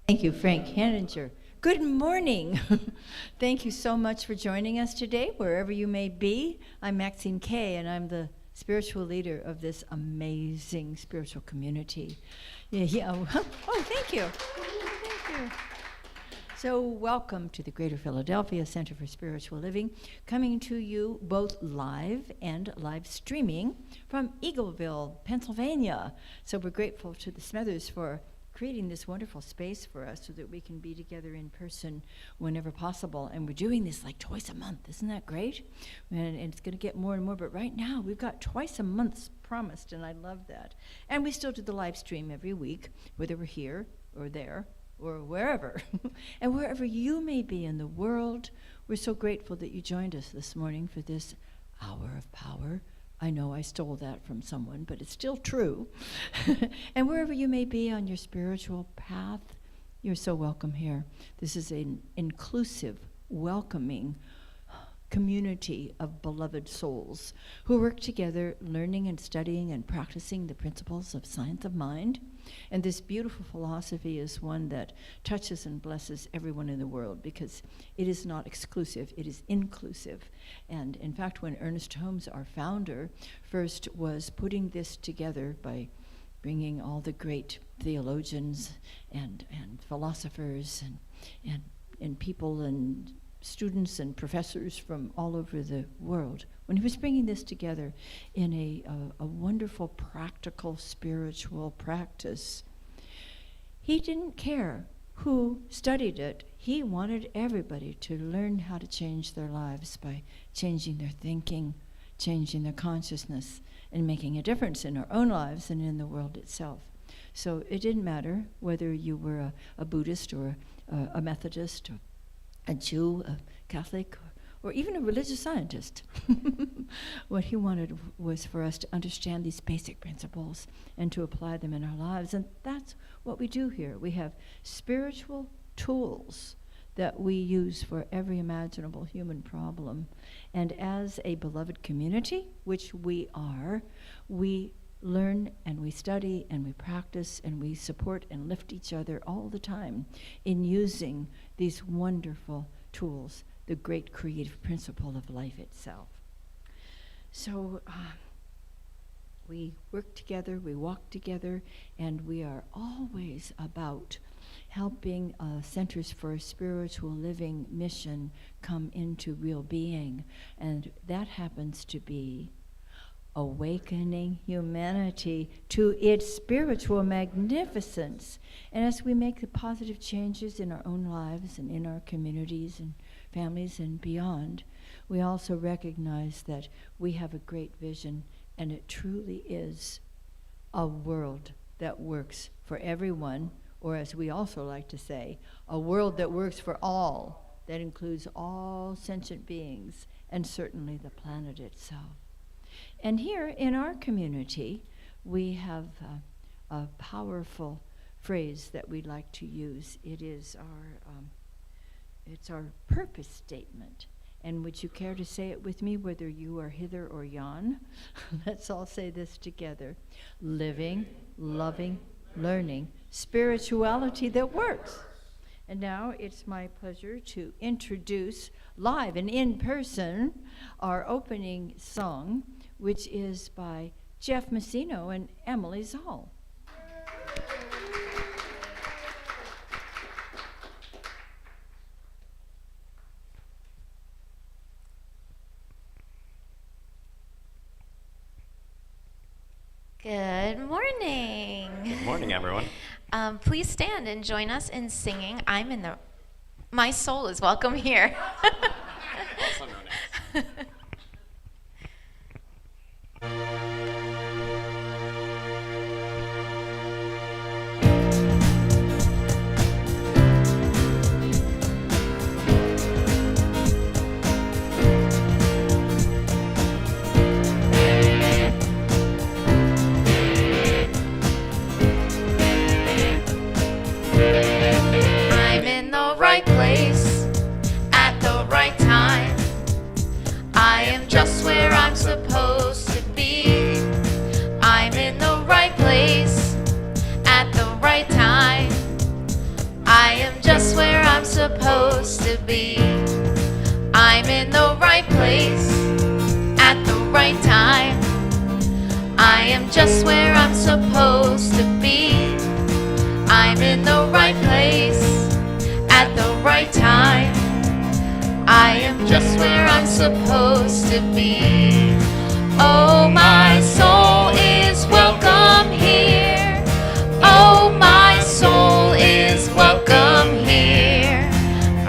Thank you, Frank Hanninger. Good morning. Thank you so much for joining us today, wherever you may be. I'm Maxine Kaye, and I'm the spiritual leader of this amazing spiritual community. Yeah. Oh, thank you. Thank you. So welcome to the Greater Philadelphia Center for Spiritual Living, coming to you both live and live streaming from Eagleville, Pennsylvania. So we're grateful to the Smethers for creating this wonderful space for us so that we can be together in person whenever possible. And we're doing this like twice a month. Isn't that great? And it's going to get more and more. But right now, we've got twice a month promised, and I love that. And we still do the live stream every week, whether we're here or there or wherever. And wherever you may be in the world, we're so grateful that you joined us this morning for this hour of power. I know I stole that from someone, but it's still true. And wherever you may be on your spiritual path, you're so welcome here. This is an inclusive, welcoming community of beloved souls who work together, learning and studying and practicing the principles of science of mind. And this beautiful philosophy is one that touches and blesses everyone in the world, because it is not exclusive, it is inclusive. And in fact, when Ernest Holmes, our founder, first was putting this together by bringing all the great theologians and philosophers and people and students and professors from all over the world, when he was bringing this together in a wonderful, practical, spiritual practice, he didn't care who studied it. He wanted everybody to learn how to change their lives by changing their thinking, changing their consciousness, and making a difference in our own lives and in the world itself. So it didn't matter whether you were a Buddhist or a Methodist or a Jew, a Catholic, or even a religious scientist. What he wanted was for us to understand these basic principles and to apply them in our lives. And that's what we do here. We have spiritual tools that we use for every imaginable human problem. And as a beloved community, which we are, we learn and we study and we practice and we support and lift each other all the time in using these wonderful tools, the great creative principle of life itself. So we work together, we walk together, and we are always about helping Centers for Spiritual Living mission come into real being. And that happens to be awakening humanity to its spiritual magnificence. And as we make the positive changes in our own lives and in our communities and families and beyond, we also recognize that we have a great vision, and it truly is a world that works for everyone, or as we also like to say, a world that works for all, that includes all sentient beings and certainly the planet itself. And here in our community, we have a powerful phrase that we like to use. It is our purpose statement. And would you care to say it with me, whether you are hither or yon? Let's all say this together. Living, loving, learning, spirituality that works. And now it's my pleasure to introduce live and in person our opening song, which is by Jeff Messino and Emily Zoll. Good morning. Good morning, everyone. Please stand and join us in singing My Soul is Welcome Here. Also known as. I'm in the right place at the right time. supposed to be. I'm in the right place at the right time. I am just where I'm supposed to be. I'm in the right place at the right time. I am just where I'm supposed to be. Oh, my soul is welcome here. Oh, my soul is welcome here.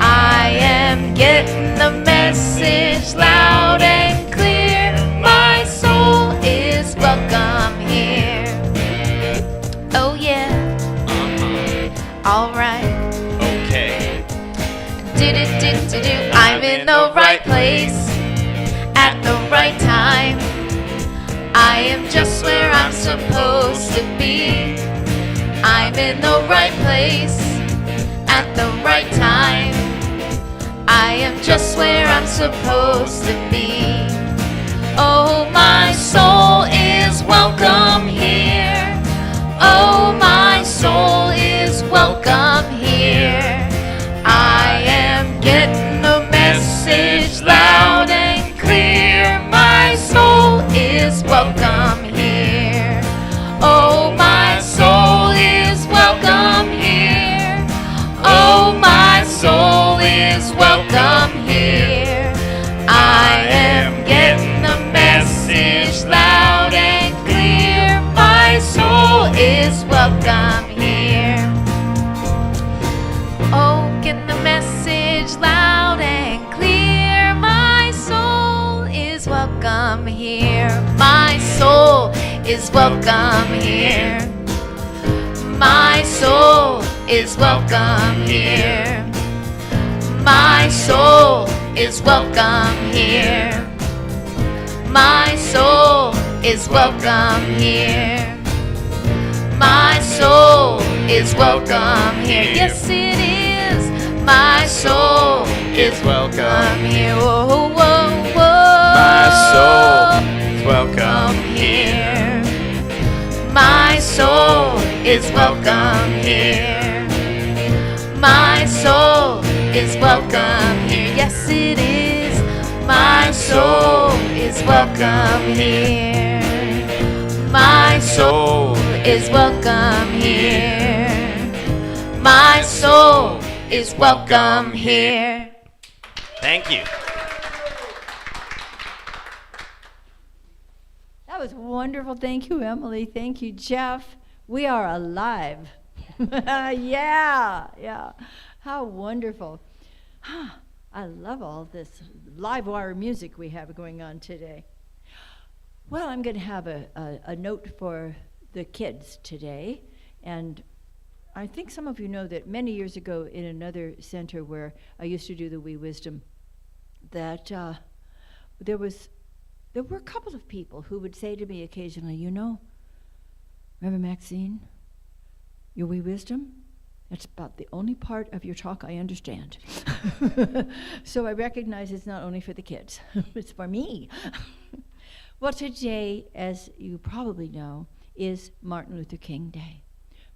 I am getting the message loud and clear. My soul is welcome here. Oh, yeah. All right. Okay. Do. I'm in the right place at the right time. I am just where I'm supposed to be. I'm in the right place at the right time. I am just where I'm supposed to be. Oh, my soul is welcome here. Oh, my soul is welcome here. I am getting the message loud and clear. My soul is welcome here. Oh, my soul is welcome here. Oh, my soul is welcome here. I am getting the message loud and clear. My soul is welcome here. Oh, get the message loud and clear. My soul is welcome here. My soul is welcome here. My soul is welcome here. My soul is welcome here. My soul is welcome here. My soul is welcome here. Yes, it is. My soul is welcome here. Whoa, whoa, whoa. My soul is welcome here. My soul is welcome here. My soul is welcome here. Yes, it is. My soul is welcome here. My soul is welcome here. My soul is welcome here. Thank you. That was wonderful. Thank you, Emily. Thank you, Jeff. We are alive. Yeah. How wonderful. I love all this live wire music we have going on today. Well, I'm going to have a note for the kids today. And I think some of you know that many years ago in another center where I used to do the Wee Wisdom, that there were a couple of people who would say to me occasionally, you know, Reverend Maxine, your Wee Wisdom, that's about the only part of your talk I understand. So I recognize it's not only for the kids, it's for me. Well, today, as you probably know, is Martin Luther King Day.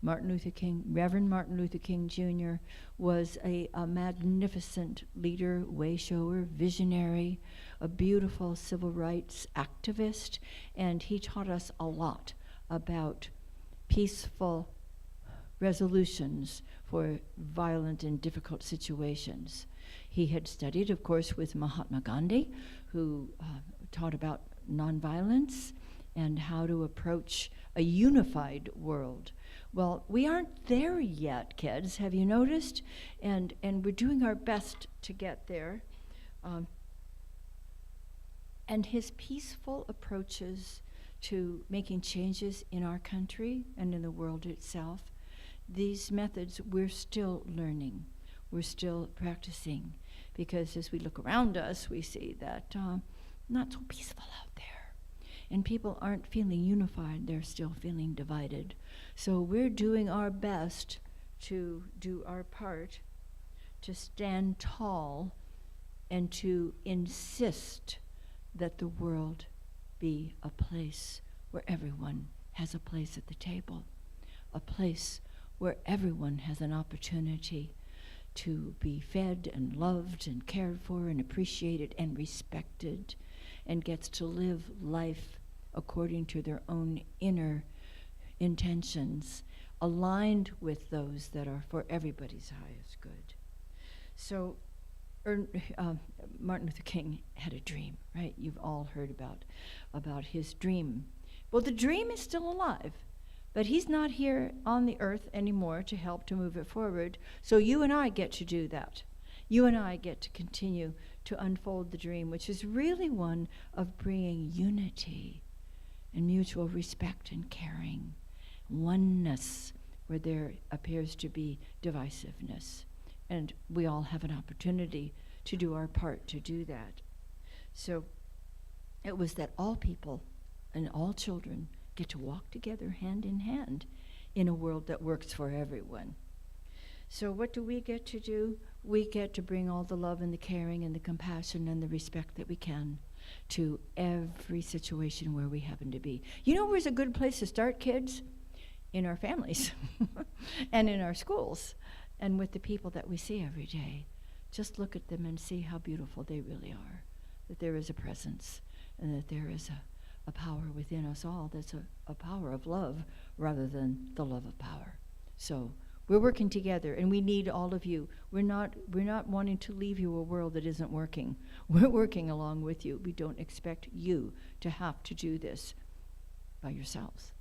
Reverend Martin Luther King Jr. was a magnificent leader, way-shower, visionary, a beautiful civil rights activist, and he taught us a lot about peaceful resolutions for violent and difficult situations. He had studied, of course, with Mahatma Gandhi, who taught about nonviolence and how to approach a unified world. Well, we aren't there yet, kids, have you noticed? And we're doing our best to get there. And his peaceful approaches to making changes in our country and in the world itself, these methods we're still learning, we're still practicing, because as we look around us, we see that not so peaceful out there. And people aren't feeling unified, they're still feeling divided. So we're doing our best to do our part, to stand tall and to insist that the world be a place where everyone has a place at the table, a place where everyone has an opportunity to be fed and loved and cared for and appreciated and respected, and gets to live life according to their own inner intentions, aligned with those that are for everybody's highest good. So Martin Luther King had a dream, right? You've all heard about his dream. Well, the dream is still alive, but he's not here on the earth anymore to help to move it forward. So you and I get to do that. You and I get to continue to unfold the dream, which is really one of bringing unity and mutual respect and caring, oneness where there appears to be divisiveness. And we all have an opportunity to do our part to do that. So it was that all people and all children get to walk together hand in hand in a world that works for everyone. So what do we get to do? We get to bring all the love and the caring and the compassion and the respect that we can to every situation where we happen to be. You know where's a good place to start, kids? In our families and in our schools and with the people that we see every day. Just look at them and see how beautiful they really are, that there is a presence and that there is a power within us all that's a power of love rather than the love of power. So we're working together, and we need all of you. We're not wanting to leave you a world that isn't working. We're working along with you. We don't expect you to have to do this by yourselves.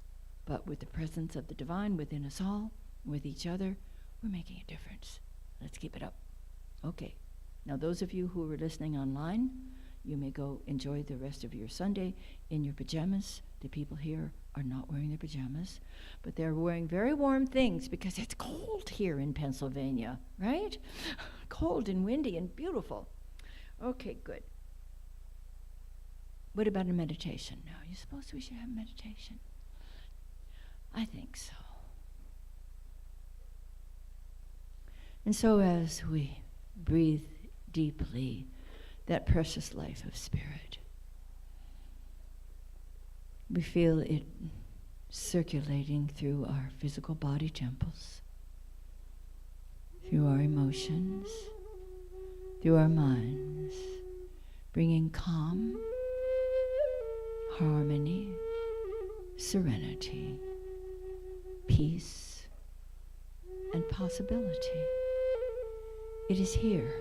But with the presence of the divine within us all, with each other, we're making a difference. Let's keep it up. Okay. Now those of you who are listening online, you may go enjoy the rest of your Sunday in your pajamas. The people here are not wearing their pajamas, but they're wearing very warm things because it's cold here in Pennsylvania, right? Cold and windy and beautiful. Okay, good. What about a meditation now? You suppose we should have meditation? I think so. And so as we breathe deeply that precious life of spirit, we feel it circulating through our physical body temples, through our emotions, through our minds, bringing calm, harmony, serenity, peace, and possibility. It is here,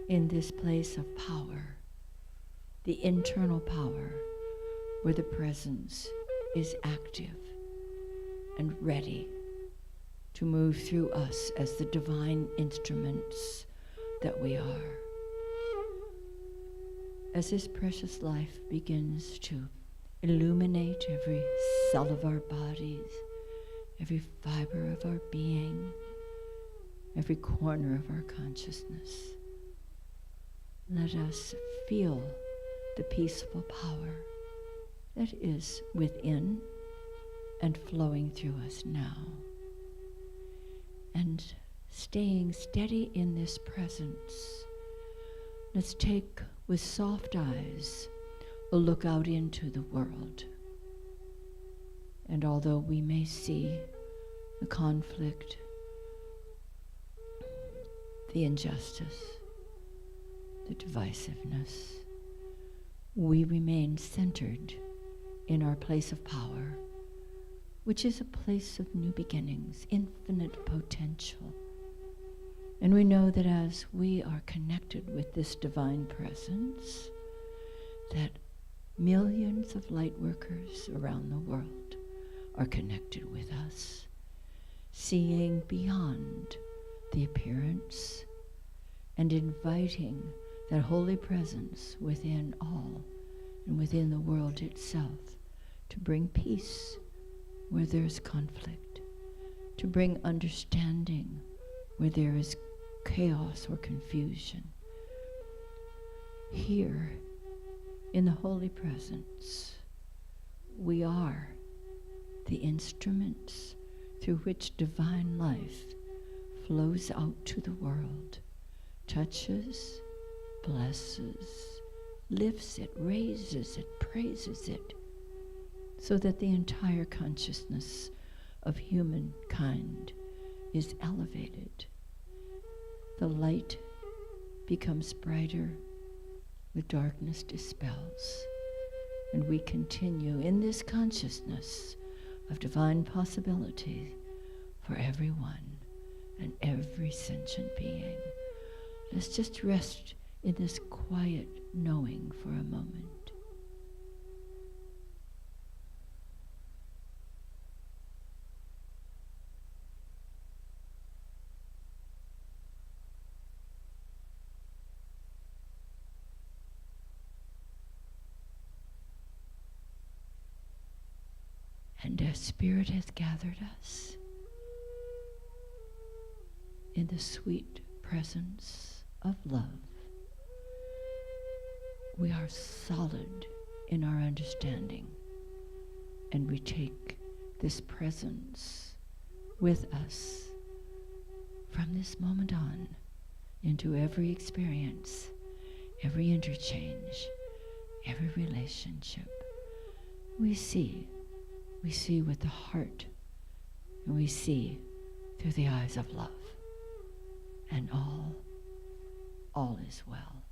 in this place of power, the internal power, where the presence is active and ready to move through us as the divine instruments that we are. As this precious life begins to illuminate every cell of our bodies, every fiber of our being, every corner of our consciousness, let us feel the peaceful power that is within and flowing through us now. And staying steady in this presence, let's take with soft eyes a look out into the world. And although we may see the conflict, the injustice, the divisiveness, we remain centered in our place of power, which is a place of new beginnings, infinite potential. And we know that as we are connected with this divine presence, that millions of light workers around the world are connected with us, seeing beyond the appearance and inviting that holy presence within all and within the world itself to bring peace where there is conflict, to bring understanding where there is chaos or confusion. Here, in the holy presence, we are the instruments through which divine life flows out to the world, touches, blesses, lifts it, raises it, praises it, so that the entire consciousness of humankind is elevated the light becomes brighter, the darkness dispels, and we continue in this consciousness of divine possibility for everyone and every sentient being. Let's just rest in this quiet knowing for a moment. And our Spirit has gathered us in the sweet presence of love. We are solid in our understanding, and we take this presence with us from this moment on into every experience, every interchange, every relationship. We see with the heart, and we see through the eyes of love, and all is well.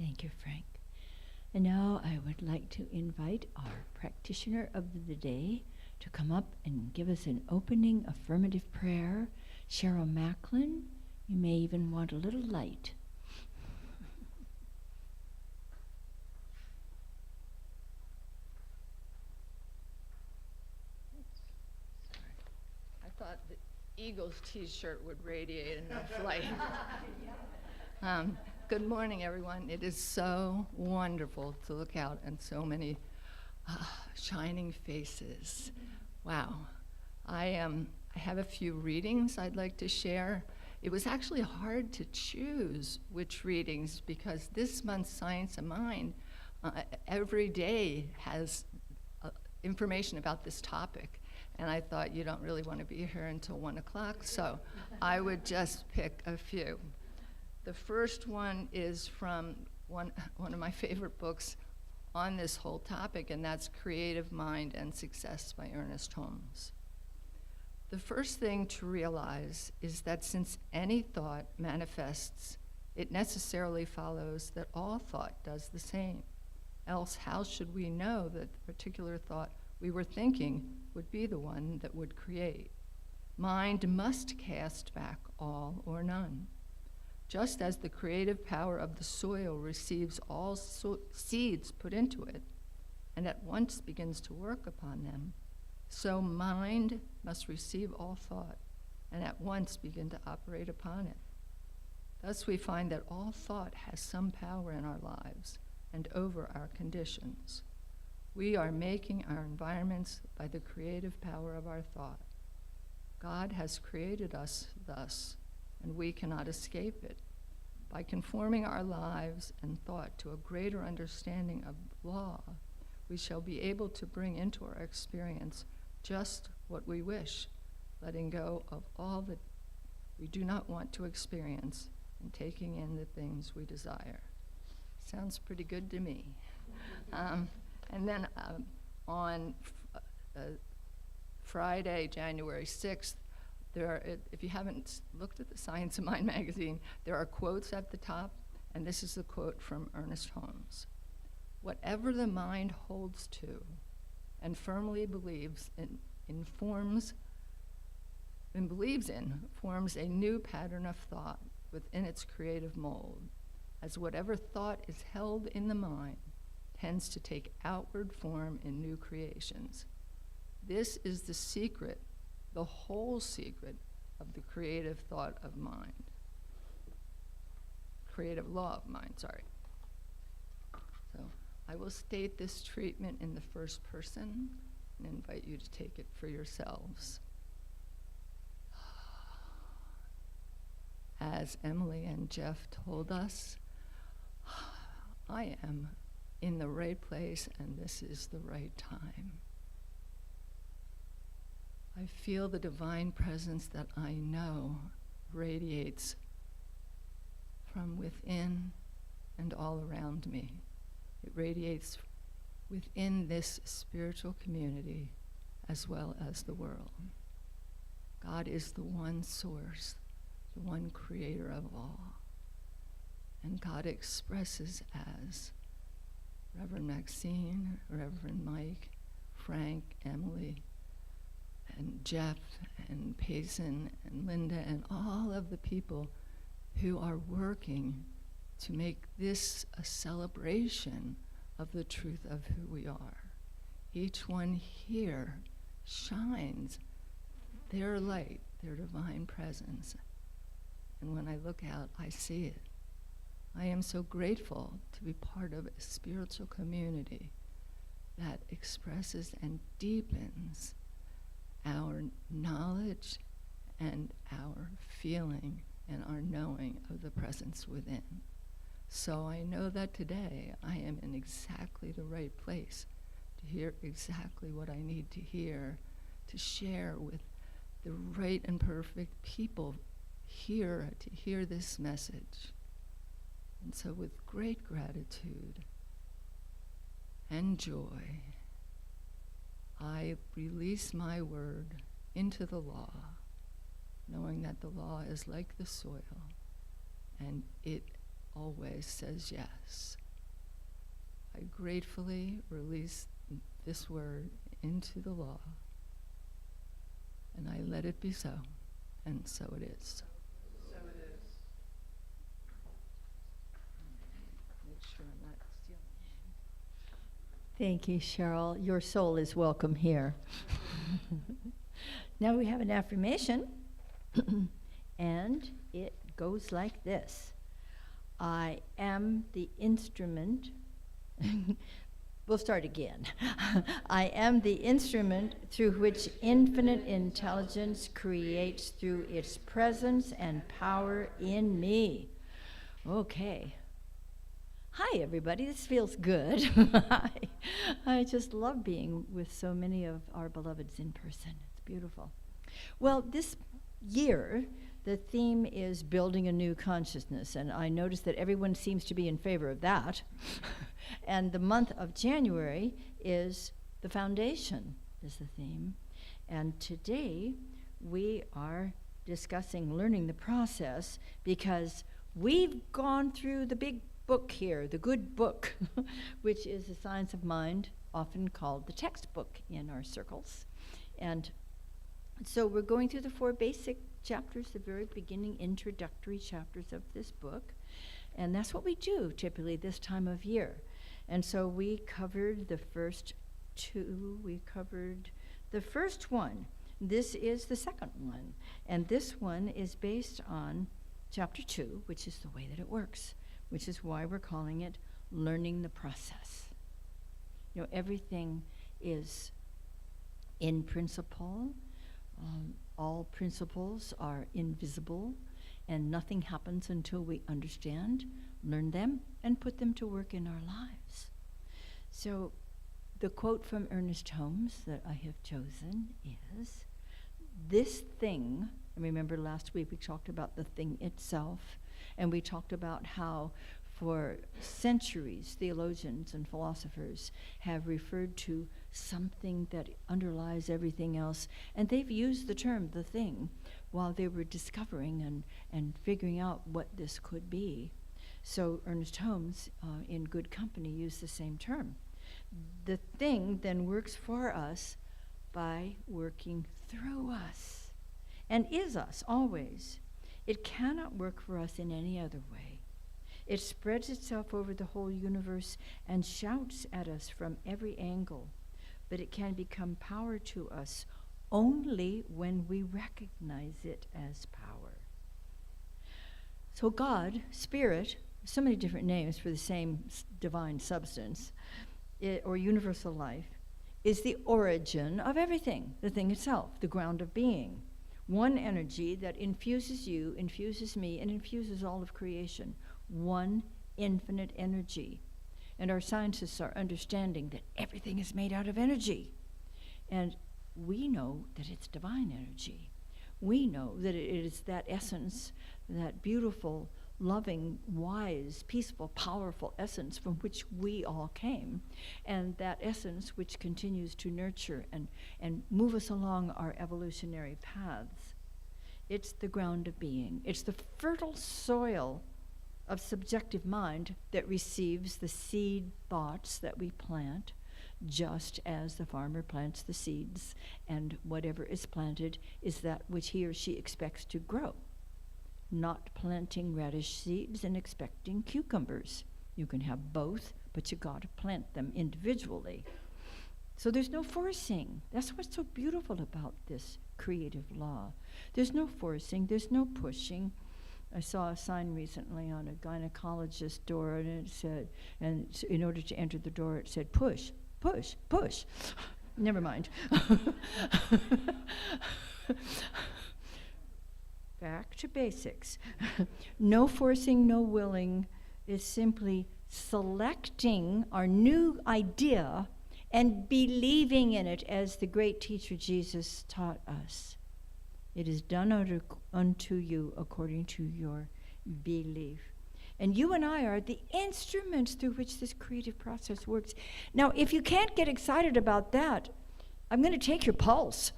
Thank you, Frank. And now I would like to invite our practitioner of the day to come up and give us an opening affirmative prayer. Cheryl Macklin, you may even want a little light. I thought the Eagles t-shirt would radiate enough light. Good morning, everyone. It is so wonderful to look out and so many shining faces. Wow. I have a few readings I'd like to share. It was actually hard to choose which readings because this month's Science of Mind every day has information about this topic. And I thought you don't really want to be here until 1 o'clock, so I would just pick a few. The first one is from one of my favorite books on this whole topic, and that's Creative Mind and Success by Ernest Holmes. The first thing to realize is that since any thought manifests, it necessarily follows that all thought does the same. Else, how should we know that the particular thought we were thinking would be the one that would create? Mind must cast back all or none. Just as the creative power of the soil receives all seeds put into it and at once begins to work upon them, so mind must receive all thought and at once begin to operate upon it. Thus we find that all thought has some power in our lives and over our conditions. We are making our environments by the creative power of our thought. God has created us thus, and we cannot escape it. By conforming our lives and thought to a greater understanding of law, we shall be able to bring into our experience just what we wish, letting go of all that we do not want to experience and taking in the things we desire. Sounds pretty good to me. And then on Friday, January 6th, if you haven't looked at the Science of Mind magazine, there are quotes at the top, and this is a quote from Ernest Holmes. Whatever the mind holds to and firmly believes in forms a new pattern of thought within its creative mold, as whatever thought is held in the mind tends to take outward form in new creations. This is the secret, the whole secret of the creative thought of mind. Creative law of mind, sorry. So I will state this treatment in the first person and invite you to take it for yourselves. As Emily and Jeff told us, I am in the right place and this is the right time. I feel the divine presence that I know radiates from within and all around me. It radiates within this spiritual community as well as the world. God is the one source, the one creator of all. And God expresses as Reverend Maxine, Reverend Mike, Frank, Emily, and Jeff, and Payson, and Linda, and all of the people who are working to make this a celebration of the truth of who we are. Each one here shines their light, their divine presence. And when I look out, I see it. I am so grateful to be part of a spiritual community that expresses and deepens our knowledge and our feeling and our knowing of the presence within. So I know that today I am in exactly the right place to hear exactly what I need to hear, to share with the right and perfect people here to hear this message. And so with great gratitude and joy, I release my word into the law, knowing that the law is like the soil, and it always says yes. I gratefully release this word into the law, and I let it be so, and so it is. So it is. Make sure I'm not stealing. Thank you, Cheryl. Your soul is welcome here. Now we have an affirmation, and it goes like this. I am the instrument. We'll start again. I am the instrument through which infinite intelligence creates through its presence and power in me. Okay. Hi, everybody. This feels good. I just love being with so many of our beloveds in person. It's beautiful. Well, this year, the theme is building a new consciousness, and I notice that everyone seems to be in favor of that. And the month of January is the foundation, is the theme. And today, we are discussing learning the process because we've gone through the big book here, the good book, which is the Science of Mind, often called the textbook in our circles. And so we're going through the 4 basic chapters, the very beginning introductory chapters of this book. And that's what we do typically this time of year. And so we covered the first 2. We covered the first one. This is the second one. And this one is based on chapter 2, which is the way that it works, which is why we're calling it learning the process. You know, everything is in principle. All principles are invisible, and nothing happens until we understand, learn them, and put them to work in our lives. So the quote from Ernest Holmes that I have chosen is, "This thing," and remember last week we talked about the thing itself, and we talked about how for centuries theologians and philosophers have referred to something that underlies everything else, and they've used the term "the thing" while they were discovering and figuring out what this could be. So Ernest Holmes, in Good Company, used the same term. The thing then works for us by working through us, and is us always. It cannot work for us in any other way. It spreads itself over the whole universe and shouts at us from every angle, but it can become power to us only when we recognize it as power. So God, Spirit, so many different names for the same divine substance, or universal life, is the origin of everything, the thing itself, the ground of being. One energy that infuses you, infuses me, and infuses all of creation. One infinite energy. And our scientists are understanding that everything is made out of energy. And we know that it's divine energy. We know that it is that essence, that beautiful, loving, wise, peaceful, powerful essence from which we all came, and that essence which continues to nurture and move us along our evolutionary paths. It's the ground of being. It's the fertile soil of subjective mind that receives the seed thoughts that we plant, just as the farmer plants the seeds, and whatever is planted is that which he or she expects to grow. Not planting radish seeds and expecting cucumbers. You can have both, but you got to plant them individually. So there's no forcing. That's what's so beautiful about this creative law. There's no forcing, there's no pushing. I saw a sign recently on a gynecologist door, and it said, and in order to enter the door, it said, "Push, push, push." Never mind. Back to basics. No forcing, no willing. It's simply selecting our new idea and believing in it, as the great teacher Jesus taught us. It is done unto you according to your belief. And you and I are the instruments through which this creative process works. Now, if you can't get excited about that, I'm going to take your pulse.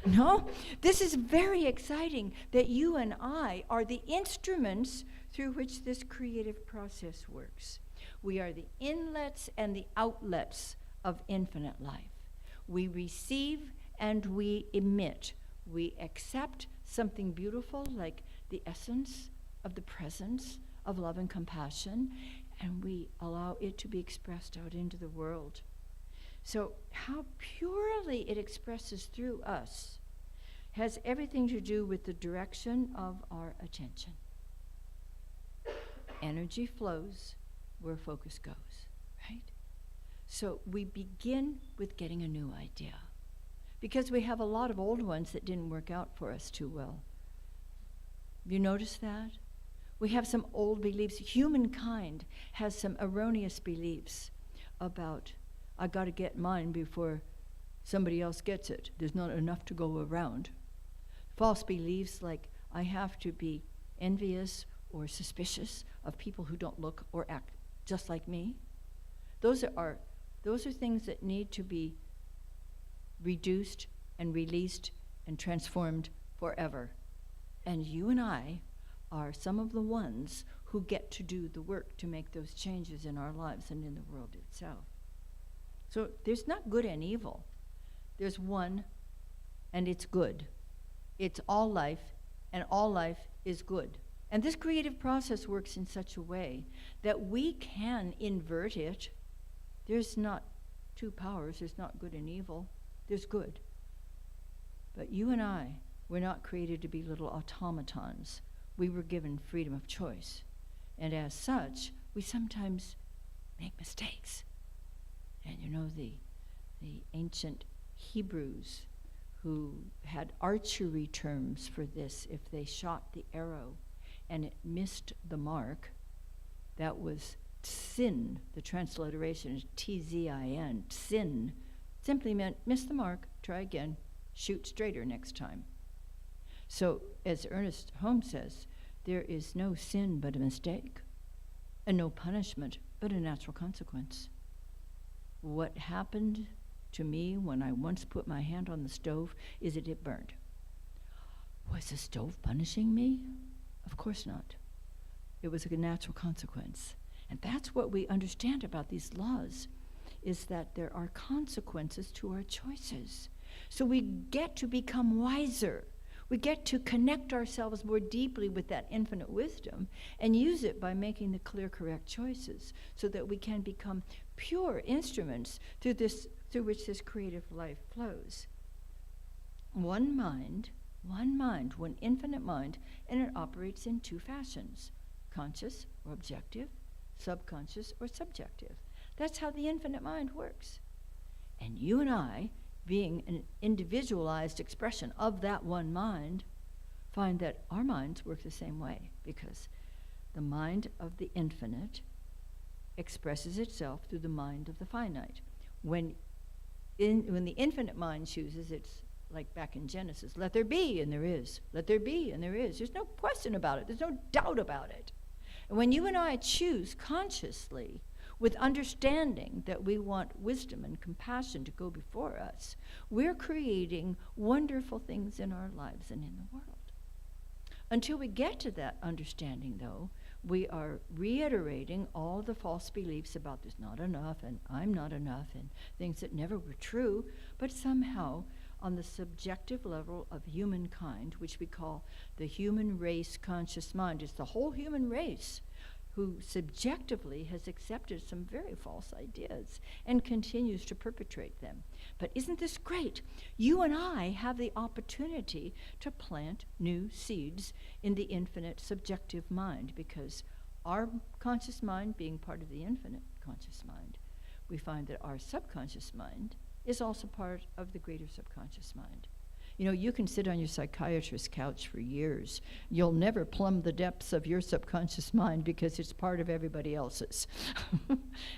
No? This is very exciting that you and I are the instruments through which this creative process works. We are the inlets and the outlets of infinite life. We receive and we emit. We accept something beautiful like the essence of the presence of love and compassion, and we allow it to be expressed out into the world. So how purely it expresses through us has everything to do with the direction of our attention. Energy flows where focus goes, right? So we begin with getting a new idea, because we have a lot of old ones that didn't work out for us too well. You notice that? We have some old beliefs. Humankind has some erroneous beliefs about, I got to get mine before somebody else gets it. There's not enough to go around. False beliefs like, I have to be envious or suspicious of people who don't look or act just like me. Those are things that need to be reduced and released and transformed forever. And you and I are some of the ones who get to do the work to make those changes in our lives and in the world itself. So there's not good and evil. There's one, and it's good. It's all life, and all life is good. And this creative process works in such a way that we can invert it. There's not two powers. There's not good and evil. There's good. But you and I were not created to be little automatons. We were given freedom of choice. And as such, we sometimes make mistakes. And you know, the ancient Hebrews who had archery terms for this, if they shot the arrow and it missed the mark, that was Sin, the transliteration is T-Z-I-N, sin, simply meant miss the mark, try again, shoot straighter next time. So, as Ernest Holmes says, there is no sin but a mistake, and no punishment but a natural consequence. What happened to me when I once put my hand on the stove is that it burned. Was the stove punishing me? Of course not. It was a natural consequence. And that's what we understand about these laws, is that there are consequences to our choices. So we get to become wiser. We get to connect ourselves more deeply with that infinite wisdom and use it by making the clear, correct choices so that we can become pure instruments through which this creative life flows. One mind, one infinite mind, and it operates in two fashions, conscious or objective, subconscious or subjective. That's how the infinite mind works. And you and I, being an individualized expression of that one mind, find that our minds work the same way, because the mind of the infinite expresses itself through the mind of the finite. When the infinite mind chooses, it's like back in Genesis, let there be, and there is. Let there be, and there is. There's no question about it. There's no doubt about it. And when you and I choose consciously, with understanding that we want wisdom and compassion to go before us, we're creating wonderful things in our lives and in the world. Until we get to that understanding, though, we are reiterating all the false beliefs about there's not enough and I'm not enough and things that never were true, but somehow on the subjective level of humankind, which we call the human race conscious mind. It's the whole human race who subjectively has accepted some very false ideas and continues to perpetrate them. But isn't this great? You and I have the opportunity to plant new seeds in the infinite subjective mind, because our conscious mind being part of the infinite conscious mind, we find that our subconscious mind is also part of the greater subconscious mind. You know, you can sit on your psychiatrist's couch for years. You'll never plumb the depths of your subconscious mind because it's part of everybody else's.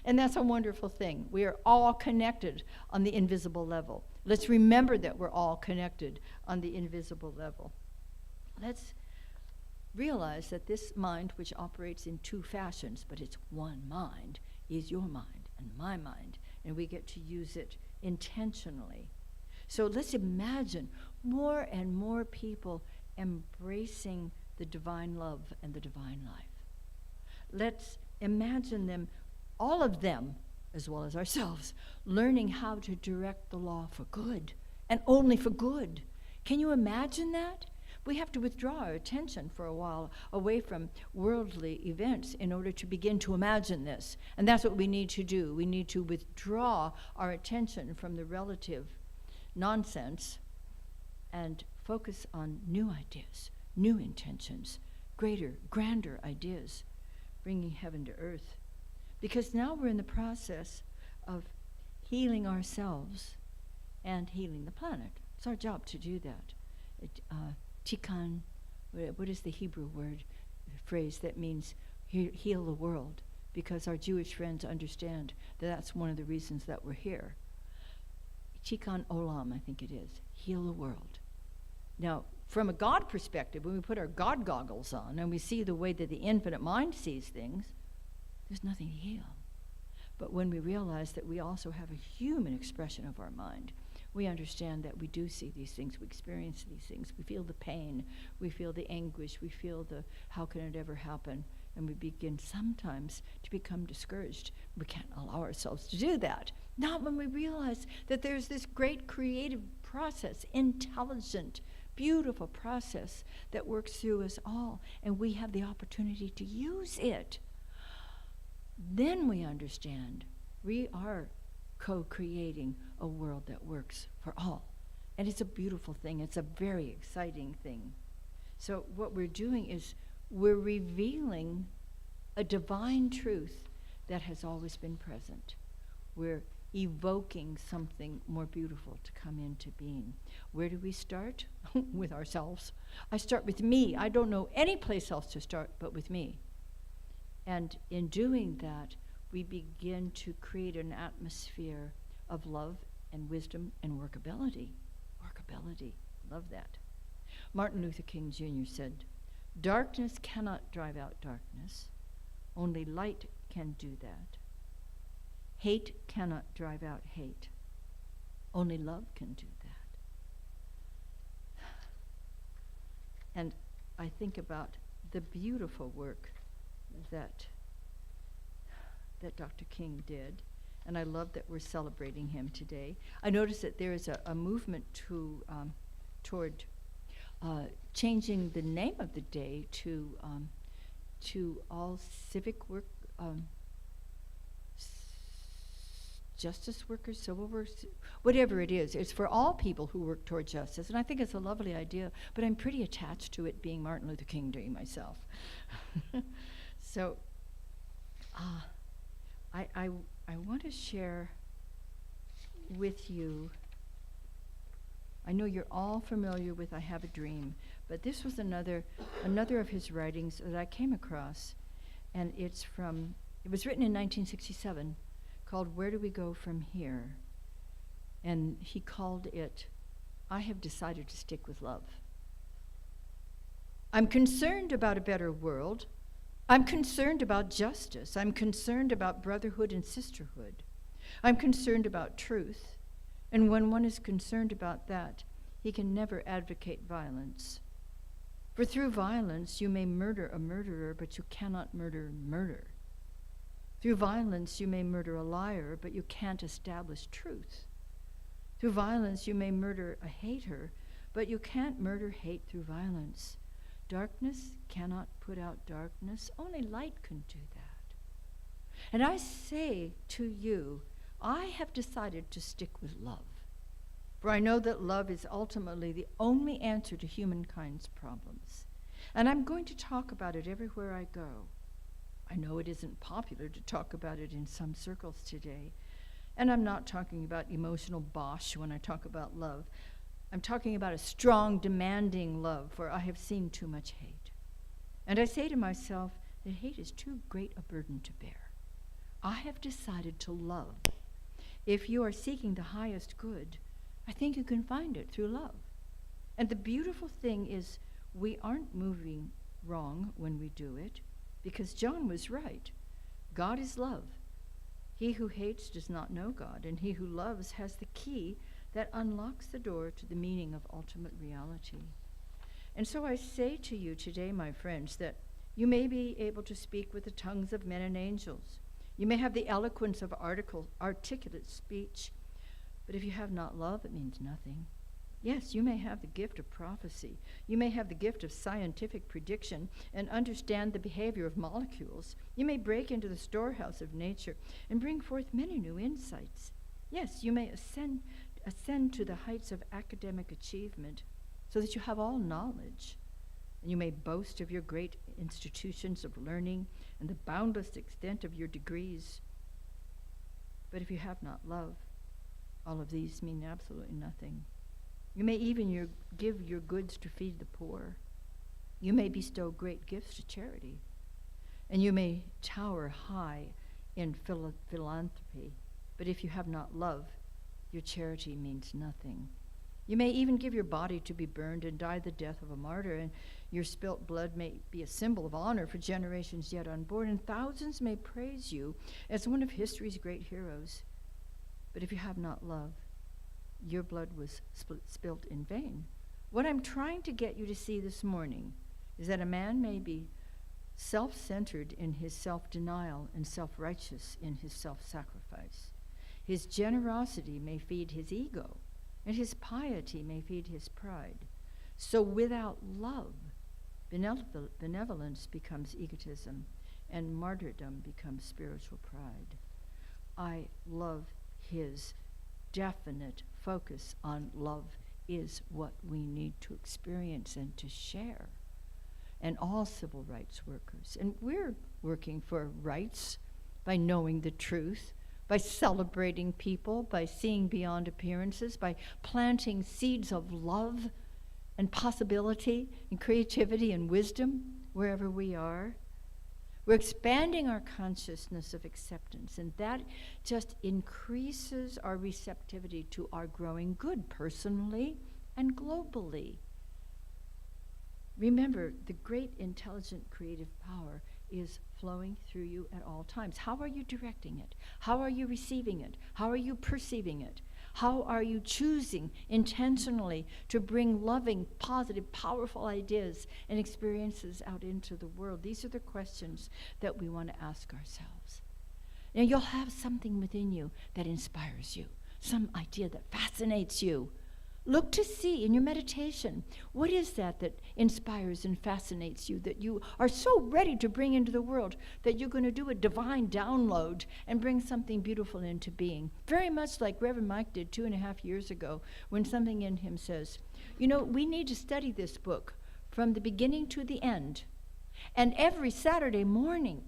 And that's a wonderful thing. We are all connected on the invisible level. Let's remember that we're all connected on the invisible level. Let's realize that this mind, which operates in two fashions, but it's one mind, is your mind and my mind, and we get to use it intentionally. So let's imagine more and more people embracing the divine love and the divine life. Let's imagine them, all of them, as well as ourselves, learning how to direct the law for good, and only for good. Can you imagine that? We have to withdraw our attention for a while away from worldly events in order to begin to imagine this. And that's what we need to do. We need to withdraw our attention from the relative nonsense and focus on new ideas, new intentions, greater, grander ideas, bringing heaven to earth. Because now we're in the process of healing ourselves and healing the planet. It's our job to do that. Tikkun, what is the Hebrew word, phrase that means heal the world? Because our Jewish friends understand that that's one of the reasons that we're here. Tikkun Olam, I think it is. Heal the world. Now, from a God perspective, when we put our God goggles on and we see the way that the infinite mind sees things, there's nothing to heal. But when we realize that we also have a human expression of our mind, we understand that we do see these things, we experience these things, we feel the pain, we feel the anguish, we feel the how can it ever happen, and we begin sometimes to become discouraged. We can't allow ourselves to do that. Not when we realize that there's this great creative process, intelligent, beautiful process that works through us all, and we have the opportunity to use it. Then we understand we are co-creating a world that works for all. And it's a beautiful thing. It's a very exciting thing. So what we're doing is we're revealing a divine truth that has always been present. We're evoking something more beautiful to come into being. Where do we start? With ourselves. I start with me. I don't know any place else to start but with me. And in doing that, we begin to create an atmosphere of love and wisdom and workability. Workability. Love that. Martin Luther King Jr. said, "Darkness cannot drive out darkness. Only light can do that. Hate cannot drive out hate. Only love can do that." And I think about the beautiful work that Dr. King did, and I love that we're celebrating him today. I noticed that there is a movement toward changing the name of the day to all civic work, justice workers, civil workers, whatever it is. It's for all people who work toward justice, and I think it's a lovely idea, but I'm pretty attached to it being Martin Luther King Day myself. So I want to share with you, I know you're all familiar with I Have a Dream, but this was another of his writings that I came across, and it was written in 1967, called Where Do We Go From Here? And he called it, I Have Decided to Stick with Love. I'm concerned about a better world. I'm concerned about justice. I'm concerned about brotherhood and sisterhood. I'm concerned about truth. And when one is concerned about that, he can never advocate violence. For through violence, you may murder a murderer, but you cannot murder murder. Through violence, you may murder a liar, but you can't establish truth. Through violence, you may murder a hater, but you can't murder hate through violence. Darkness cannot put out darkness. Only light can do that. And I say to you, I have decided to stick with love. For I know that love is ultimately the only answer to humankind's problems. And I'm going to talk about it everywhere I go. I know it isn't popular to talk about it in some circles today. And I'm not talking about emotional bosh when I talk about love. I'm talking about a strong, demanding love, for I have seen too much hate. And I say to myself that hate is too great a burden to bear. I have decided to love. If you are seeking the highest good, I think you can find it through love. And the beautiful thing is we aren't moving wrong when we do it, because John was right. God is love. He who hates does not know God, and he who loves has the key that unlocks the door to the meaning of ultimate reality. And so I say to you today, my friends, that you may be able to speak with the tongues of men and angels. You may have the eloquence of articulate speech, but if you have not love, it means nothing. Yes, you may have the gift of prophecy. You may have the gift of scientific prediction and understand the behavior of molecules. You may break into the storehouse of nature and bring forth many new insights. Yes, you may ascend to the heights of academic achievement so that you have all knowledge. And you may boast of your great institutions of learning and the boundless extent of your degrees. But if you have not love, all of these mean absolutely nothing. You may even give your goods to feed the poor. You may bestow great gifts to charity. And you may tower high in philanthropy. But if you have not love, your charity means nothing. You may even give your body to be burned and die the death of a martyr, and your spilt blood may be a symbol of honor for generations yet unborn, and thousands may praise you as one of history's great heroes. But if you have not love, your blood was spilt in vain. What I'm trying to get you to see this morning is that a man may be self-centered in his self-denial and self-righteous in his self-sacrifice. His generosity may feed his ego, and his piety may feed his pride. So without love, benevolence becomes egotism, and martyrdom becomes spiritual pride. I love his definite focus on love is what we need to experience and to share. And all civil rights workers. And we're working for rights by knowing the truth, by celebrating people, by seeing beyond appearances, by planting seeds of love and possibility and creativity and wisdom wherever we are. We're expanding our consciousness of acceptance, and that just increases our receptivity to our growing good personally and globally. Remember, the great intelligent creative power is flowing through you at all times. How are you directing it? How are you receiving it? How are you perceiving it? How are you choosing intentionally to bring loving, positive, powerful ideas and experiences out into the world? These are the questions that we want to ask ourselves. Now, you'll have something within you that inspires you, some idea that fascinates you. Look to see in your meditation, what is that that inspires and fascinates you, that you are so ready to bring into the world that you're going to do a divine download and bring something beautiful into being. Very much like Reverend Mike did 2.5 years ago, when something in him says, you know, we need to study this book from the beginning to the end. And every Saturday morning,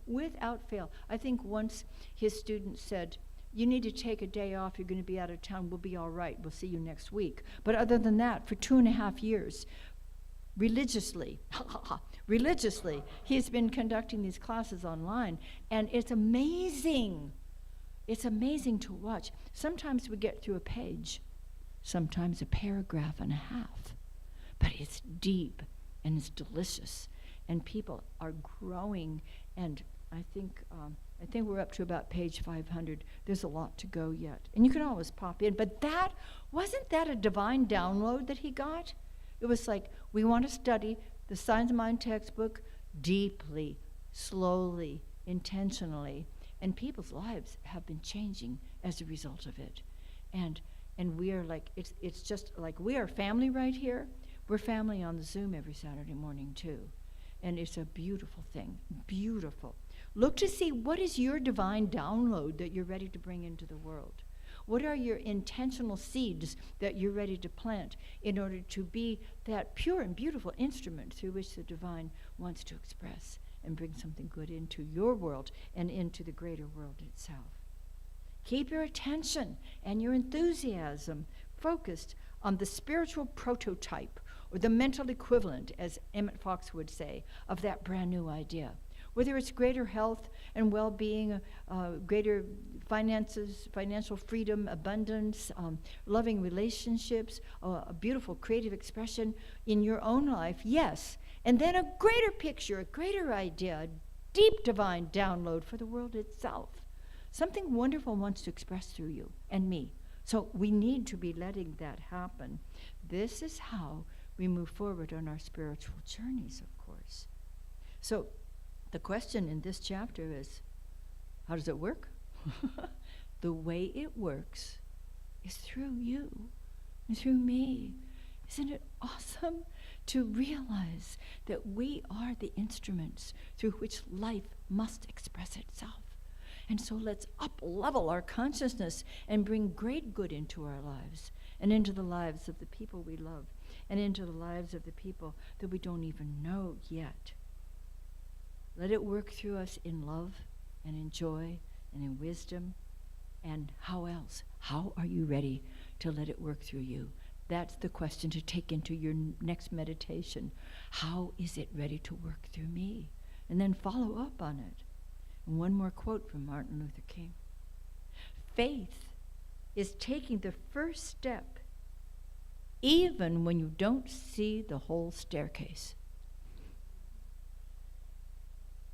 without fail. I think once his student said, you need to take a day off, you're going to be out of town, we'll be all right, we'll see you next week. But other than that, for 2.5 years, religiously, he's been conducting these classes online, and it's amazing. It's amazing to watch. Sometimes we get through a page, sometimes a paragraph and a half, but it's deep and it's delicious, and people are growing, and I think we're up to about page 500. There's a lot to go yet. And you can always pop in. But wasn't that a divine download that he got? It was like, we want to study the Signs of Mind textbook deeply, slowly, intentionally. And people's lives have been changing as a result of it. And we are like, it's just like, we are family right here. We're family on the Zoom every Saturday morning too. And it's a beautiful thing, beautiful. Look to see, what is your divine download that you're ready to bring into the world? What are your intentional seeds that you're ready to plant in order to be that pure and beautiful instrument through which the divine wants to express and bring something good into your world and into the greater world itself? Keep your attention and your enthusiasm focused on the spiritual prototype, or the mental equivalent, as Emmett Fox would say, of that brand new idea. Whether it's greater health and well-being, greater finances, financial freedom, abundance, loving relationships, a beautiful creative expression in your own life, yes. And then a greater picture, a greater idea, a deep divine download for the world itself. Something wonderful wants to express through you and me. So we need to be letting that happen. This is how we move forward on our spiritual journeys, of course. So the question in this chapter is, how does it work? The way it works is through you and through me. Isn't it awesome to realize that we are the instruments through which life must express itself? And so let's up-level our consciousness and bring great good into our lives and into the lives of the people we love and into the lives of the people that we don't even know yet. Let it work through us in love and in joy and in wisdom. And how else? How are you ready to let it work through you? That's the question to take into your next meditation. How is it ready to work through me? And then follow up on it. And one more quote from Martin Luther King. Faith is taking the first step even when you don't see the whole staircase.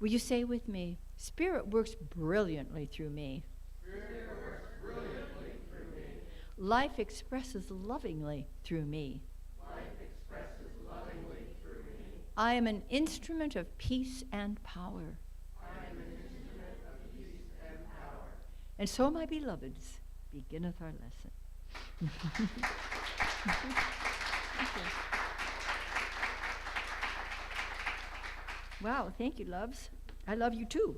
Will you say with me, Spirit works brilliantly through me. Spirit works brilliantly through me. Life expresses lovingly through me. Life expresses lovingly through me. I am an instrument of peace and power. I am an instrument of peace and power. And so, my beloveds, beginneth our lesson. Thank you. Wow, thank you, loves. I love you too.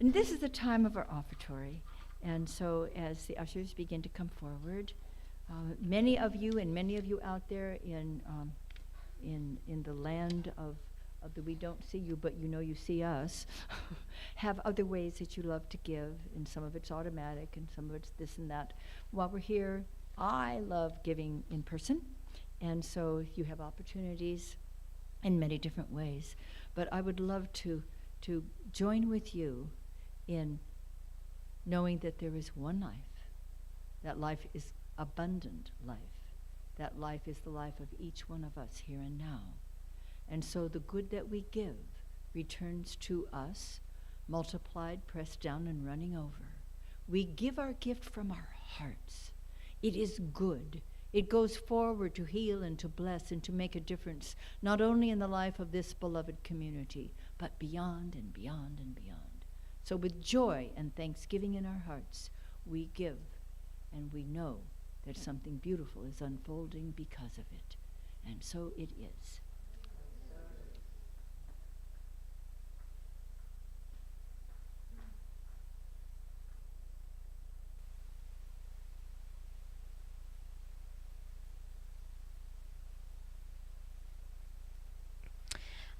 And this is the time of our offertory. And so as the ushers begin to come forward, many of you out there in the land of the we don't see you, but you know you see us, have other ways that you love to give, and some of it's automatic, and some of it's this and that. While we're here, I love giving in person, and so if you have opportunities, in many different ways. But I would love to join with you in knowing that there is one life. That life is abundant life. That life is the life of each one of us here and now. And so the good that we give returns to us, multiplied, pressed down, and running over. We give our gift from our hearts. It is good. It goes forward to heal and to bless and to make a difference, not only in the life of this beloved community, but beyond and beyond and beyond. So with joy and thanksgiving in our hearts, we give, and we know that something beautiful is unfolding because of it. And so it is.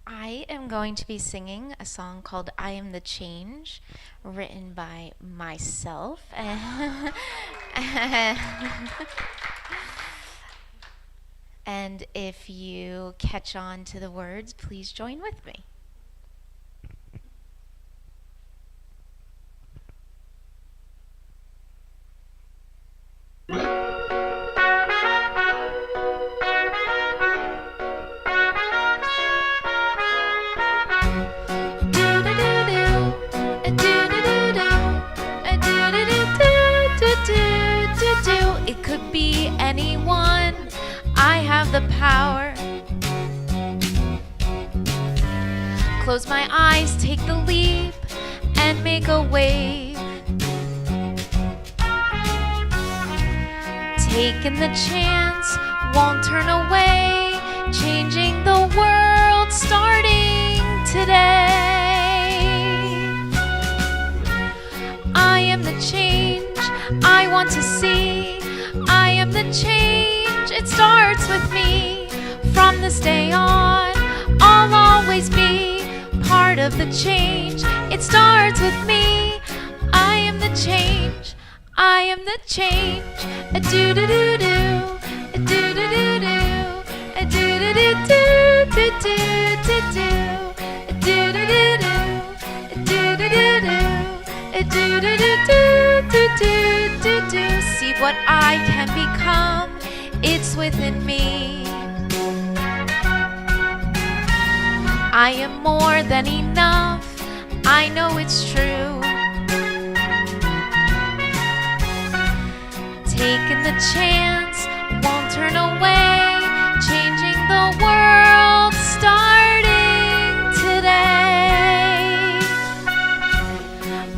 I am going to be singing a song called I Am the Change, written by myself. And if you catch on to the words, please join with me. It could be anyone. I have the power. Close my eyes, take the leap, and make a wave. Taking the chance, won't turn away. Changing the world, starting today. I am the change I want to see. I am the change, it starts with me. From this day on, I'll always be part of the change. It starts with me. I am the change. I am the change. A do do do do. A do do do do. A do do do do do do do. A do do do do. A do do do do. A do do do do do do do. See what I can become. It's within me. I am more than enough. I know it's true. Taking the chance, won't turn away. Changing the world, starting today.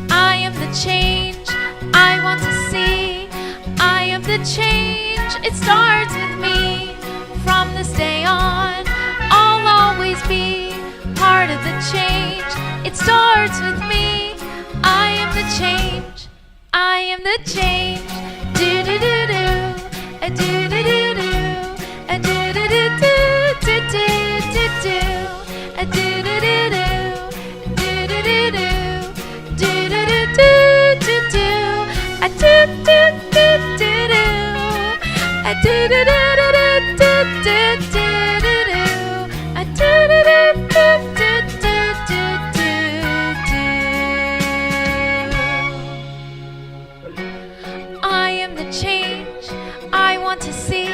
I am the change I want to see. I am the change, it starts with me. From this day on, I'll always be part of the change. It starts with me. I am the change. I am the change. Do do do do. A do do do do. A do do do do do do do. A do do do do. Do do do do. Do do do do do do. A do do do do do. A do do do do do do do do. A do do do do do do do. I am the change I want to see.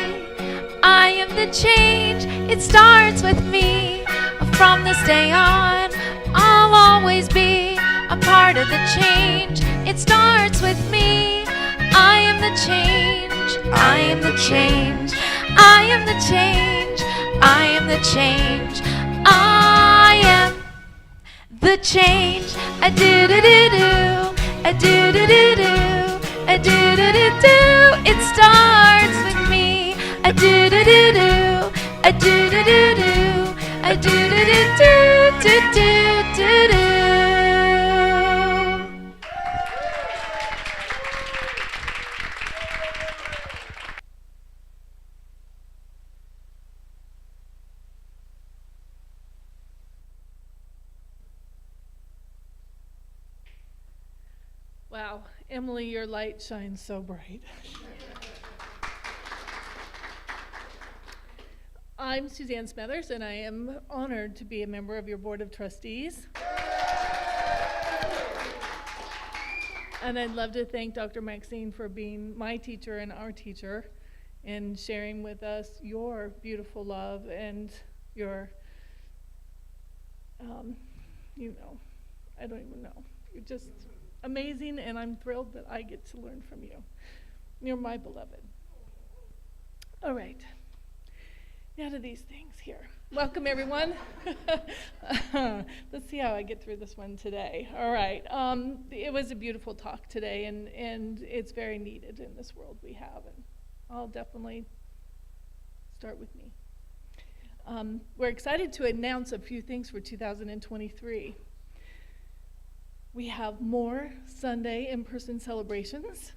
I am the change, it starts with me. From this day on, I'll always be a part of the change. It starts with me. I am the change. I am the change. I am the change. I am the change. I am the change. A do do do do. A do do do do. A do do do do. It starts with me. A do do do do. A do do do do. A do do do do do do do. Wow, Emily, your light shines so bright. I'm Suzanne Smethers, and I am honored to be a member of your Board of Trustees. And I'd love to thank Dr. Maxine for being my teacher and our teacher and sharing with us your beautiful love and your, I don't even know. You're just amazing, and I'm thrilled that I get to learn from you. You're my beloved. All right. Now to these things here. Welcome, everyone. Let's see how I get through this one today. All right. It was a beautiful talk today, and it's very needed in this world we have. And I'll definitely start with me. We're excited to announce a few things for 2023. We have more Sunday in-person celebrations.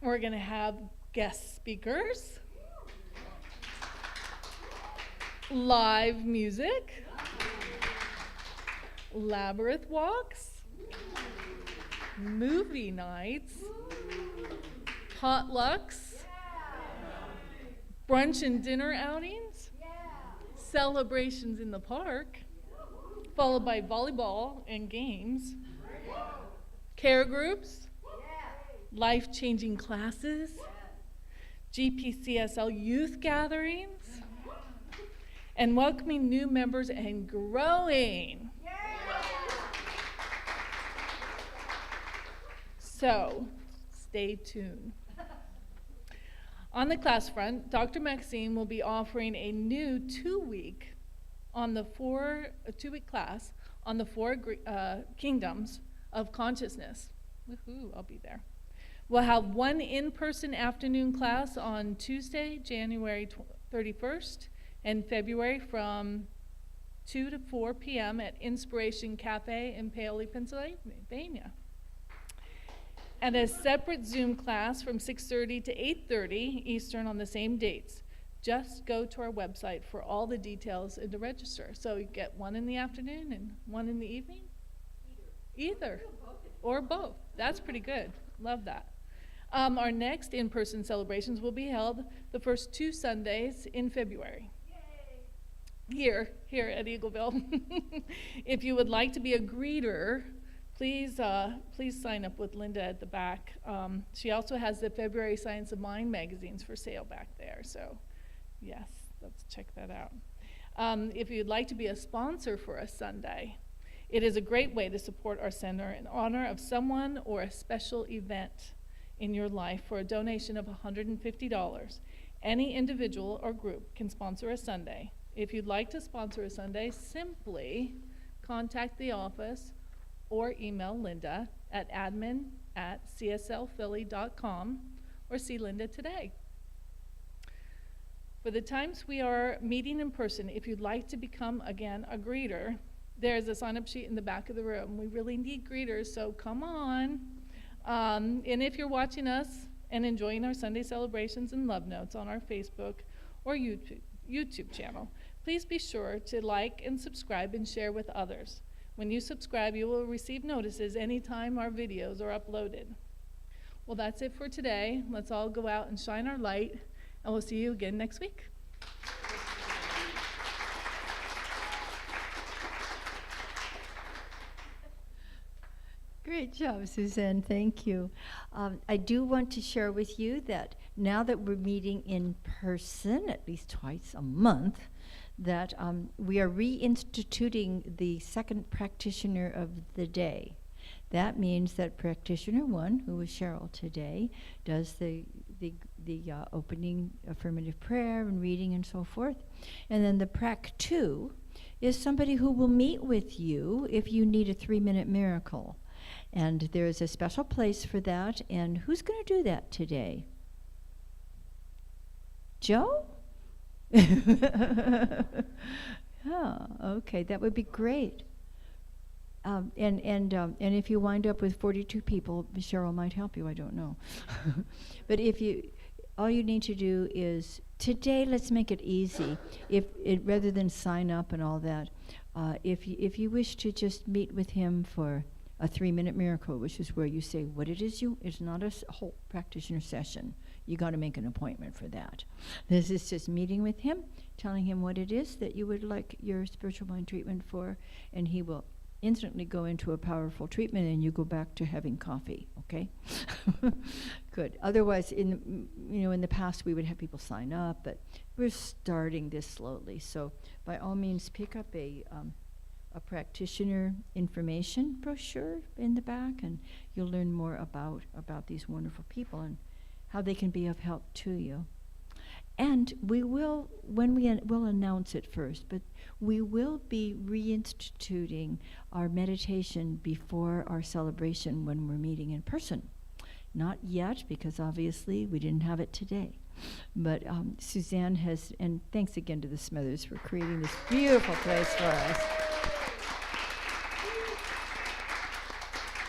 We're going to have guest speakers, live music, labyrinth walks, movie nights, potlucks, brunch and dinner outings, celebrations in the park, followed by volleyball and games, care groups, life-changing classes, GPCSL youth gatherings, and welcoming new members and growing. So, stay tuned. On the class front, Dr. Maxine will be offering a new two-week class on the four kingdoms of consciousness. Woohoo, I'll be there. We'll have one in-person afternoon class on Tuesday, January 31st, and February from 2 to 4 p.m. at Inspiration Cafe in Paoli, Pennsylvania. And a separate Zoom class from 6:30 to 8:30 Eastern on the same dates. Just go to our website for all the details and to register. So you get one in the afternoon and one in the evening? Either. Or both. That's pretty good. Love that. Our next in-person celebrations will be held the first 2 Sundays in February. Yay. Here at Eagleville. If you would like to be a greeter, please sign up with Linda at the back. She also has the February Science of Mind magazines for sale back there. So, yes, let's check that out. If you'd like to be a sponsor for a Sunday, it is a great way to support our center in honor of someone or a special event in your life for a donation of $150. Any individual or group can sponsor a Sunday. If you'd like to sponsor a Sunday, simply contact the office or email Linda at admin@cslphilly.com or see Linda today. For the times we are meeting in person, if you'd like to become, again, a greeter, there's a sign-up sheet in the back of the room. We really need greeters, so come on. And if you're watching us and enjoying our Sunday celebrations and love notes on our Facebook or YouTube channel, please be sure to like and subscribe and share with others. When you subscribe, you will receive notices anytime our videos are uploaded. Well, that's it for today. Let's all go out and shine our light, and we'll see you again next week. Great job, Suzanne. Thank you. I do want to share with you that now that we're meeting in person, at least twice a month, that we are reinstituting the second practitioner of the day. That means that practitioner 1, who is Cheryl today, does the opening affirmative prayer and reading and so forth. And then the prac 2 is somebody who will meet with you if you need a 3-minute miracle. And there is a special place for that. And who's going to do that today? Joe? Yeah, okay, that would be great. And if you wind up with 42 people, Cheryl might help you, I don't know. But all you need to do is, today let's make it easy. Rather than sign up and all that, if you wish to just meet with him for a 3-minute miracle, which is where you say what it is it's not a whole practitioner session. you got to make an appointment for that. This is just meeting with him, telling him what it is that you would like your spiritual mind treatment for, and he will instantly go into a powerful treatment, and you go back to having coffee. Okay, good. Otherwise, in the past we would have people sign up, but we're starting this slowly. So by all means, pick up a practitioner information brochure in the back, and you'll learn more about these wonderful people and how they can be of help to you. And we will, we'll announce it first, but we will be reinstituting our meditation before our celebration when we're meeting in person. Not yet, because obviously we didn't have it today. But Suzanne has, and thanks again to the Smithers for creating this beautiful place for us.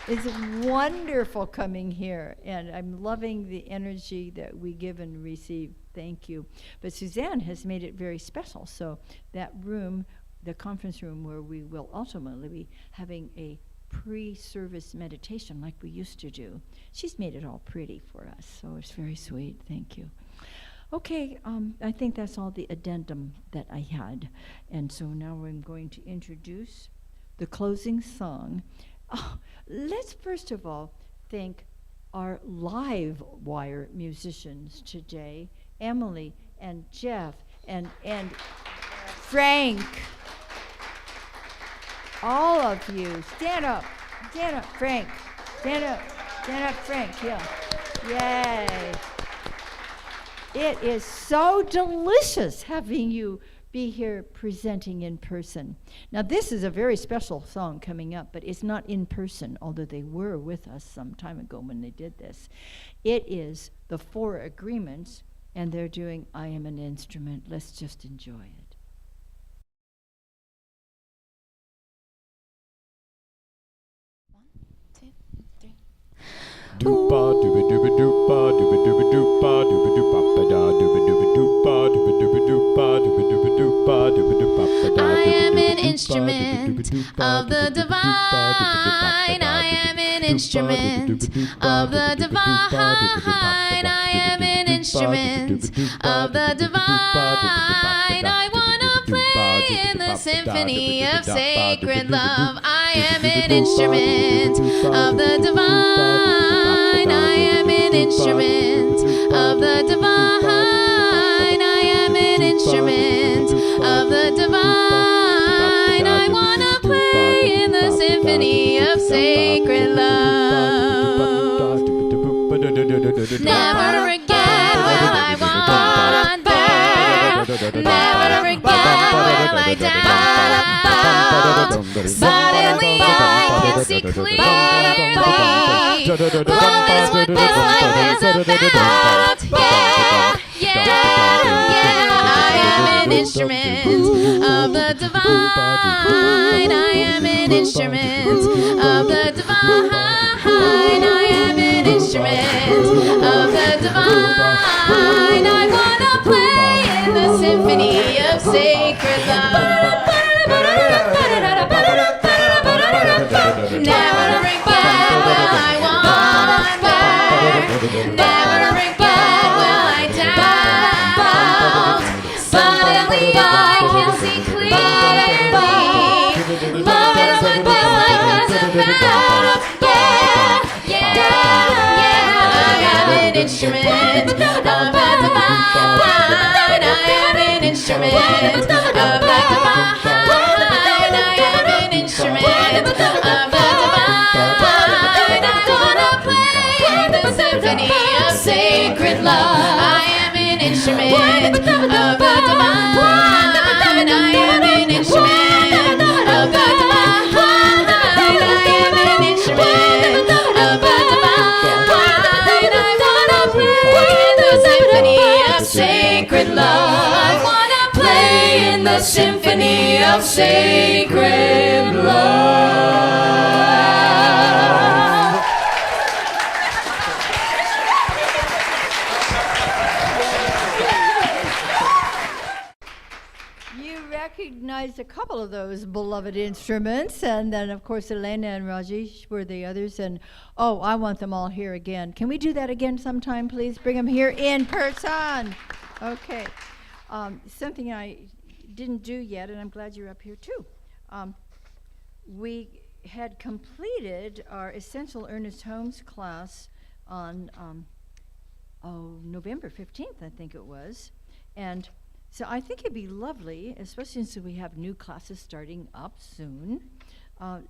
It's wonderful coming here, and I'm loving the energy that we give and receive. Thank you. But Suzanne has made it very special. So that room, the conference room where we will ultimately be having a pre-service meditation like we used to do, she's made it all pretty for us. So it's very sweet. Thank you. Okay, I think that's all the addendum that I had. And so now I'm going to introduce the closing song. Oh, let's first of all thank our live wire musicians today, Emily and Jeff and Frank. All of you, stand up, Frank. Stand up, Frank. Yeah, yay! It is so delicious having you be here presenting in person. Now this is a very special song coming up, but it's not in person, although they were with us some time ago when they did this. It is the Four Agreements, and they're doing I Am an Instrument. Let's just enjoy it. Doopa dooba dooba doopa dooba dooba doopa dooba doopa da dooba dooba doopa dooba dooba doopa dooba dooba doopa dooba doopa da. I am an instrument of the divine. I am an instrument of the divine. I am an instrument of the divine. I wanna play in the symphony of sacred love. I am an instrument of the divine. I am an instrument of the divine. I am an instrument of the divine. I wanna play in the symphony of sacred love. Never again will I wander. Never again will I doubt. Suddenly I can see clearly. Love is what this life is about. Yeah. I am an instrument of the divine. I am an instrument of the divine. I am an instrument of the divine. I wanna play in the symphony of sacred love. Never again will I wander. Never again will I doubt. Suddenly I can see clearly. Love is what this life is about. Yeah. I am an instrument of the divine. I am an instrument of the divine. I am an instrument of the divine. I wanna play in the symphony of sacred love. I am an instrument of the divine. I am an instrument of the divine. I am an instrument of the divine. I wanna play in the symphony of sacred love. I wanna play in the symphony of sacred love. You recognized a couple of those beloved instruments, and then, of course, Elena and Rajesh were the others, and, oh, I want them all here again. Can we do that again sometime, please? Bring them here in person. Okay. Something I didn't do yet, and I'm glad you're up here, too. We had completed our Essential Ernest Holmes class on November 15th, I think it was, and so I think it'd be lovely, especially since we have new classes starting up soon,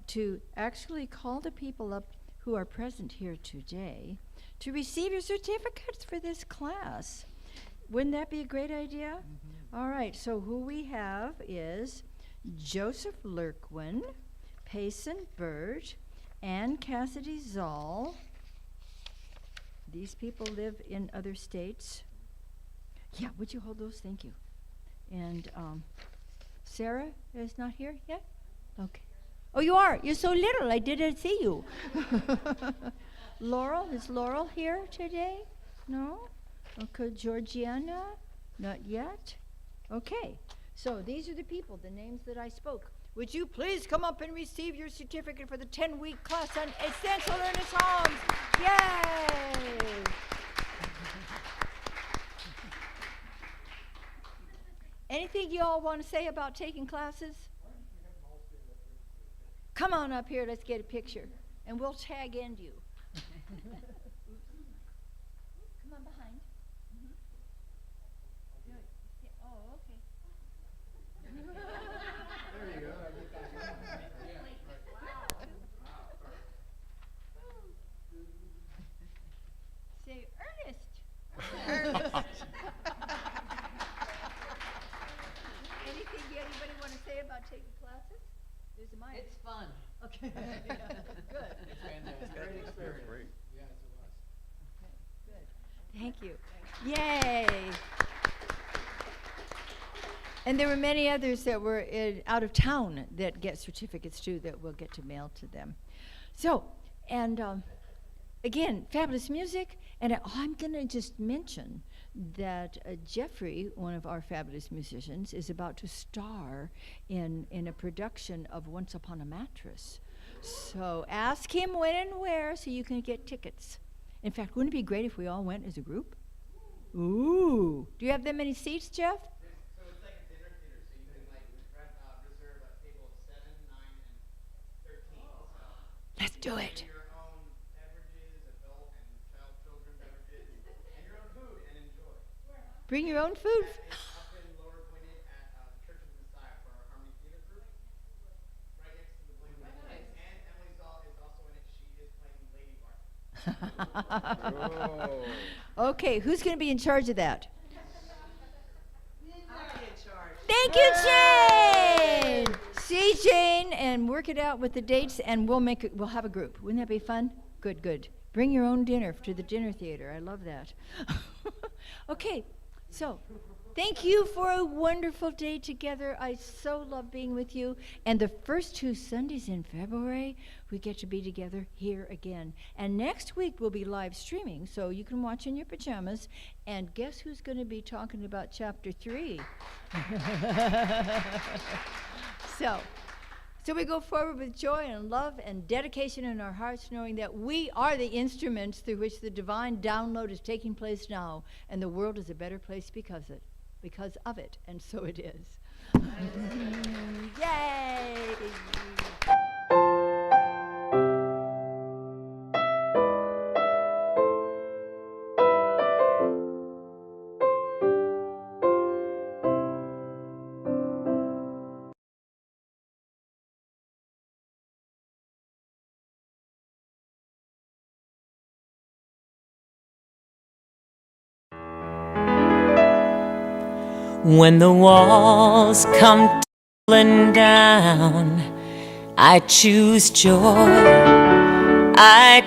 to actually call the people up who are present here today to receive your certificates for this class. Wouldn't that be a great idea? Mm-hmm. All right, so who we have is Joseph Lurkwin, Payson Bird, Ann Cassidy Zoll. These people live in other states. Yeah, would you hold those? Thank you. And Sarah is not here yet? Okay. Oh, you are? You're so little. I didn't see you. Laurel, is Laurel here today? No? Okay, Georgiana? Not yet? Okay. So these are the people, the names that I spoke. Would you please come up and receive your certificate for the 10-week class on Essential Ernest Holmes? Yay! Anything you all want to say about taking classes? Come on up here, let's get a picture. And we'll tag end you. Come on behind. Oh, okay. There you go. Say, Ernest. Anything anybody want to say about taking classes? There's a mic. It's fun. Okay. Good. It's fantastic. Great experience. Yeah, it's a lot. Thank you. Yay. And there were many others that were out of town that get certificates too that we'll get to mail to them. So, and again, fabulous music. And I'm going to just mention that Jeffrey, one of our fabulous musicians, is about to star in a production of Once Upon a Mattress. So ask him when and where so you can get tickets. In fact, wouldn't it be great if we all went as a group? Ooh. Do you have that many seats, Jeff? So it's like a dinner theater, so you can reserve a table of 7, 9, and 13. So Let's do it. your own beverages, adult and children beverages, and your own food, and enjoy. Bring your own food. It's up in Lower Gwinnett at the Church of Messiah for our Harmony Theater group, right next to the Blue Moon. And Emily Zoll is also in it. She is playing Lady Bart. Okay, who's going to be in charge of that? I'll be in charge. Thank you, Jane. See Jane and work it out with the dates, and we'll have a group. Wouldn't that be fun? Good, good. Bring your own dinner to the dinner theater. I love that. Okay, so thank you for a wonderful day together. I so love being with you. And the first 2 Sundays in February, we get to be together here again. And next week we'll be live streaming, so you can watch in your pajamas. And guess who's going to be talking about chapter 3? So we go forward with joy and love and dedication in our hearts, knowing that we are the instruments through which the divine download is taking place now, and the world is a better place because of it, and so it is. Yay! When the walls come tumbling down, I choose joy. I